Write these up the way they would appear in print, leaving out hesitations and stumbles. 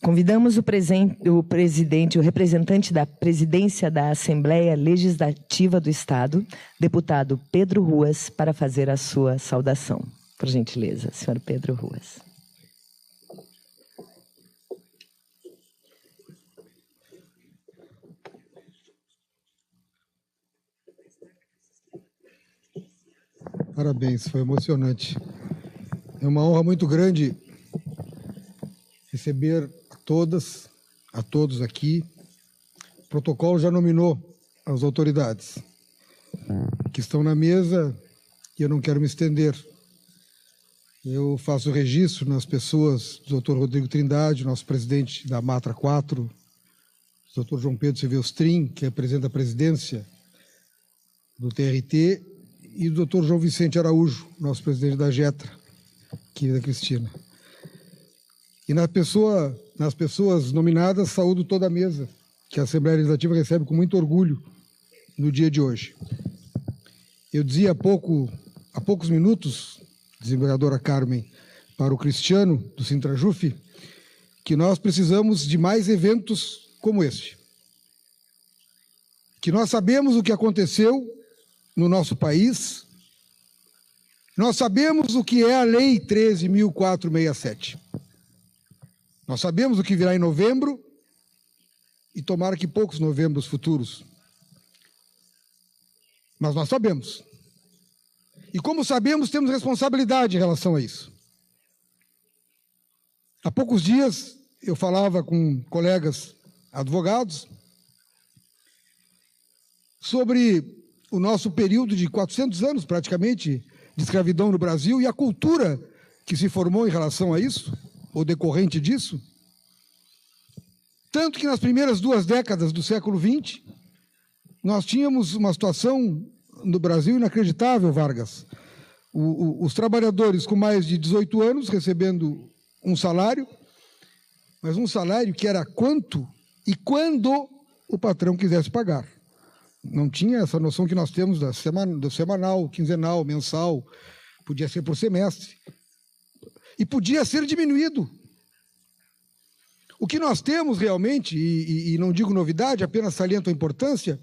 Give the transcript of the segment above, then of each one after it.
Convidamos o representante da presidência da Assembleia Legislativa do Estado, deputado Pedro Ruas, para fazer a sua saudação. Por gentileza, senhor Pedro Ruas. Parabéns, foi emocionante. É uma honra muito grande receber a todas, a todos aqui. O protocolo já nominou as autoridades que estão na mesa e eu não quero me estender. Eu faço registro nas pessoas do Dr. Rodrigo Trindade, nosso presidente da Matra 4, do Dr. João Pedro Silveustrin, que representa a presidência do TRT, e do Dr. João Vicente Araújo, nosso presidente da GETRA, querida Cristina. E nas pessoas nominadas, saúdo toda a mesa, que a Assembleia Legislativa recebe com muito orgulho no dia de hoje. Eu dizia há poucos minutos, desembargadora Carmen, para o Cristiano, do Sintrajuf, que nós precisamos de mais eventos como este. Que nós sabemos o que aconteceu no nosso país, nós sabemos o que é a Lei 13.467. Nós sabemos o que virá em novembro e tomara que poucos novembros futuros. Mas nós sabemos. E como sabemos, temos responsabilidade em relação a isso. Há poucos dias eu falava com colegas advogados sobre o nosso período de 400 anos, praticamente, de escravidão no Brasil e a cultura que se formou em relação a isso, ou decorrente disso. Tanto que nas primeiras 2 décadas do século XX, nós tínhamos uma situação no Brasil inacreditável, Vargas. Os trabalhadores com mais de 18 anos recebendo um salário, mas um salário que era quanto e quando o patrão quisesse pagar. Não tinha essa noção que nós temos do semanal, quinzenal, mensal, podia ser por semestre. E podia ser diminuído. O que nós temos realmente, e não digo novidade, apenas saliento a importância,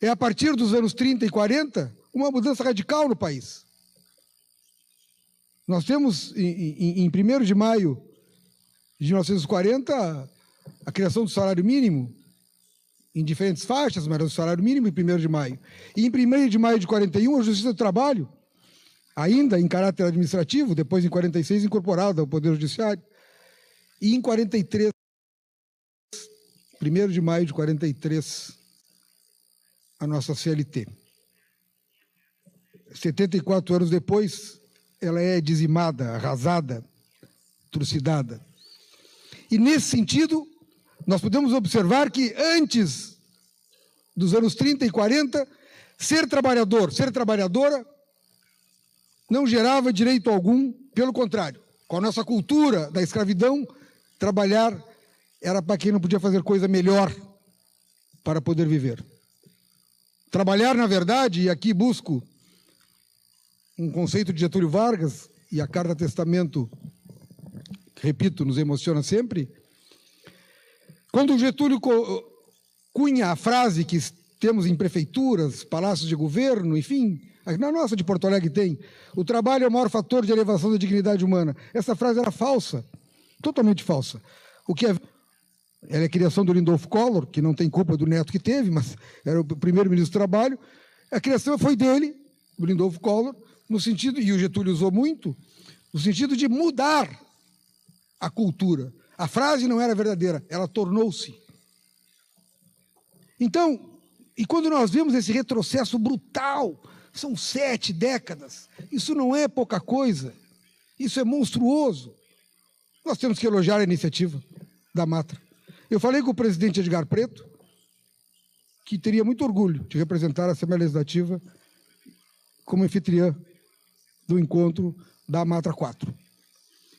é a partir dos anos 30 e 40, uma mudança radical no país. Nós temos, em 1º de maio de 1940, a criação do salário mínimo, em diferentes faixas, mas o salário mínimo em 1º de maio. E em 1º de maio de 41, a Justiça do Trabalho, ainda em caráter administrativo, depois em 46 incorporada ao Poder Judiciário, e em 43, 1º de maio de 43, a nossa CLT. 74 anos depois, ela é dizimada, arrasada, trucidada. E nesse sentido, nós podemos observar que antes dos anos 30 e 40, ser trabalhador, ser trabalhadora, não gerava direito algum, pelo contrário. Com a nossa cultura da escravidão, trabalhar era para quem não podia fazer coisa melhor para poder viver. Trabalhar, na verdade, e aqui busco um conceito de Getúlio Vargas, e a Carta Testamento, repito, nos emociona sempre. Quando o Getúlio cunha a frase que temos em prefeituras, palácios de governo, enfim, na nossa de Porto Alegre tem, o trabalho é o maior fator de elevação da dignidade humana. Essa frase era falsa, totalmente falsa. O que é... Ela é a criação do Lindolfo Collor, que não tem culpa do neto que teve, mas era o primeiro-ministro do Trabalho. A criação foi dele, do Lindolfo Collor, no sentido, e o Getúlio usou muito, no sentido de mudar a cultura. A frase não era verdadeira, ela tornou-se. Então, e quando nós vemos esse retrocesso brutal, são 7 décadas, isso não é pouca coisa, isso é monstruoso. Nós temos que elogiar a iniciativa da Matra. Eu falei com o presidente Edgar Preto, que teria muito orgulho de representar a Assembleia Legislativa como anfitriã do encontro da Matra 4.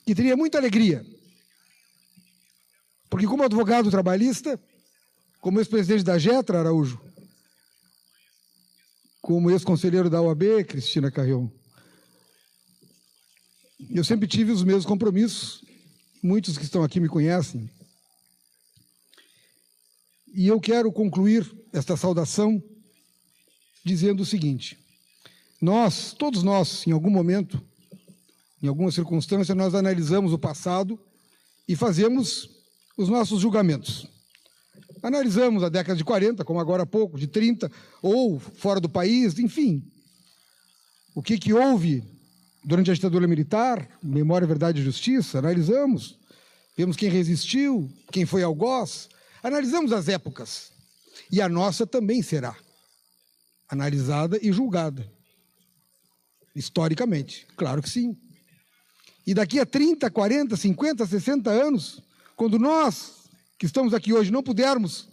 Que teria muita alegria, porque como advogado trabalhista, como ex-presidente da GETRA, Araújo, como ex-conselheiro da OAB, Cristina Carrion, eu sempre tive os mesmos compromissos muitos que estão aqui me conhecem, e eu quero concluir esta saudação dizendo o seguinte: todos nós, em algum momento, em alguma circunstância, nós analisamos o passado e fazemos os nossos julgamentos. Analisamos a década de 40, como agora há pouco, de 30, ou fora do país, enfim. O que houve durante a ditadura militar, Memória, Verdade e Justiça, analisamos. Vemos quem resistiu, quem foi algoz. Analisamos as épocas. E a nossa também será analisada e julgada. Historicamente, claro que sim. E daqui a 30, 40, 50, 60 anos, quando nós que estamos aqui hoje não pudermos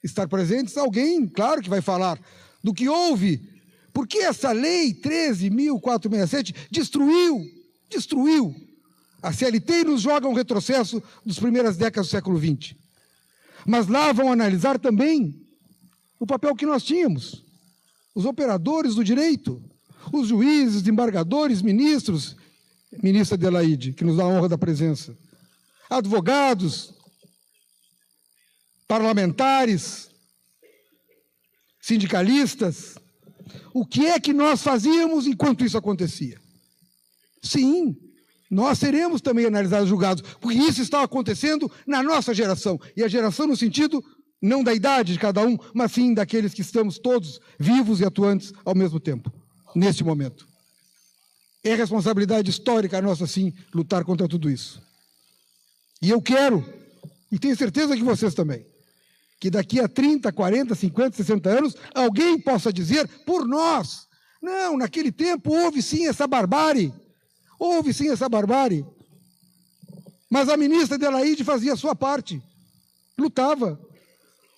estar presentes, alguém, claro que vai falar do que houve, porque essa lei 13.467 destruiu a CLT e nos joga um retrocesso das primeiras décadas do século XX. Mas lá vão analisar também o papel que nós tínhamos, os operadores do direito, os juízes, embargadores, ministros, ministra Adelaide, que nos dá a honra da presença, advogados, parlamentares, sindicalistas. O que é que nós fazíamos enquanto isso acontecia? Sim, nós seremos também analisados e julgados, porque isso está acontecendo na nossa geração, e a geração no sentido não da idade de cada um, mas sim daqueles que estamos todos vivos e atuantes ao mesmo tempo, neste momento. É responsabilidade histórica nossa, sim, lutar contra tudo isso. E eu quero, e tenho certeza que vocês também, que daqui a 30, 40, 50, 60 anos, alguém possa dizer por nós: não, naquele tempo houve sim essa barbárie, mas a ministra Adelaide fazia a sua parte, lutava.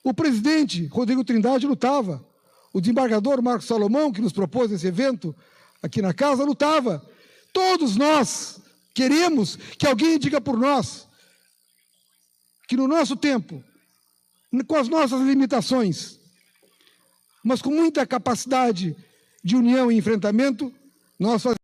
O presidente Rodrigo Trindade lutava. O desembargador Marcos Salomão, que nos propôs esse evento aqui na casa, lutava. Todos nós queremos que alguém diga por nós que no nosso tempo, com as nossas limitações, mas com muita capacidade de união e enfrentamento, nós fazemos